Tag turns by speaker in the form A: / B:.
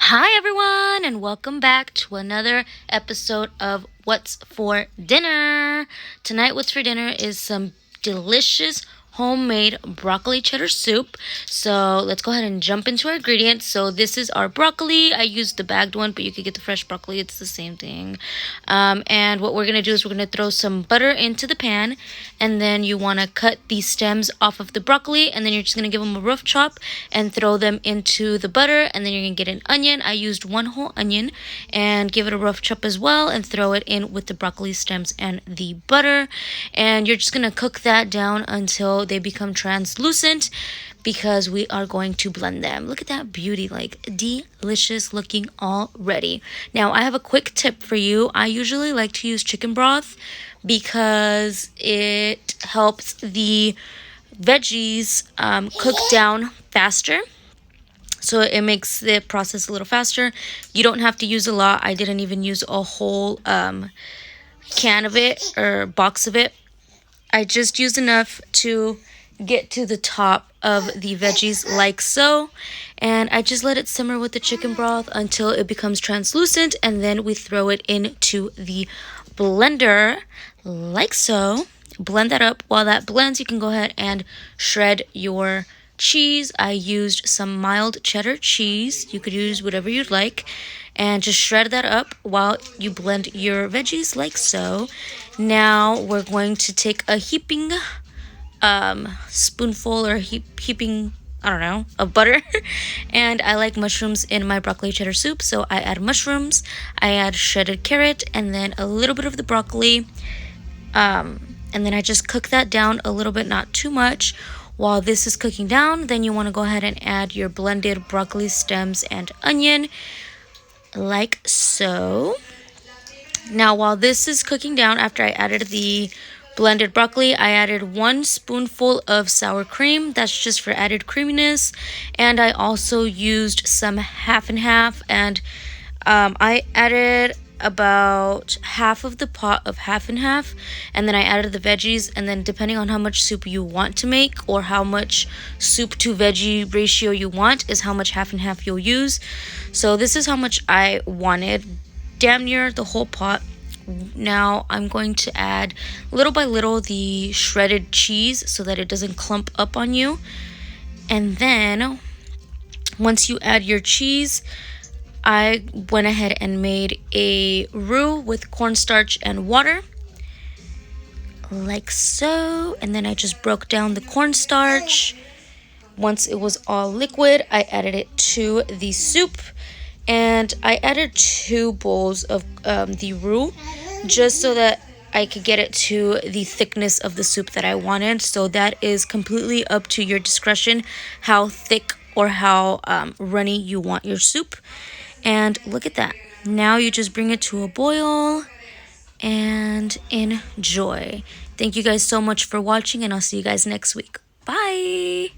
A: Hi, everyone, and welcome back to another episode of What's for Dinner. Tonight, what's for dinner is some delicious homemade broccoli cheddar soup. So let's go ahead and jump into our ingredients. So this is our broccoli. I used the bagged one, but you could get the fresh broccoli. It's the same thing. And what we're going to do is we're going to throw some butter into the pan, and then you want to cut the stems off of the broccoli, and then you're just going to give them a rough chop and throw them into the butter, and then you're going to get an onion. I used one whole onion and give it a rough chop as well and throw it in with the broccoli stems and the butter, and you're just going to cook that down until they become translucent because we are going to blend them. Look at that beauty, like delicious looking already. Now I have a quick tip for you. I usually like to use chicken broth because it helps the veggies cook down faster. So it makes the process a little faster. You don't have to use a lot. I didn't even use a whole can of it or box of it. I just used enough to get to the top of the veggies like so. And I just let it simmer with the chicken broth until it becomes translucent. And then we throw it into the blender like so. Blend that up. While that blends, you can go ahead and shred your cheese. I used some mild cheddar cheese. You could use whatever you'd like, and just shred that up while you blend your veggies like so. Now we're going to take a heaping spoonful or heaping, I don't know, of butter. And I like mushrooms in my broccoli cheddar soup, so I add mushrooms, I add shredded carrot, and then a little bit of the broccoli. And then I just cook that down a little bit, not too much. While this is cooking down, then you want to go ahead and add your blended broccoli stems and onion like so. Now while this is cooking down, after I added the blended broccoli, I added 1 spoonful of sour cream. That's just for added creaminess. And I also used some half and half, and I added about half of the pot of half and half, and then I added the veggies, and then depending on how much soup you want to make or how much soup to veggie ratio you want is how much half and half you'll use. So this is how much I wanted, damn near the whole pot. Now I'm going to add little by little the shredded cheese so that it doesn't clump up on you. And then once you add your cheese, I went ahead and made a roux with cornstarch and water, like so. And then I just broke down the cornstarch. Once it was all liquid, I added it to the soup. And I added 2 bowls of the roux, just so that I could get it to the thickness of the soup that I wanted. So that is completely up to your discretion, how thick or how runny you want your soup. And look at that. Now you just bring it to a boil and enjoy. Thank you guys so much for watching, and I'll see you guys next week. Bye!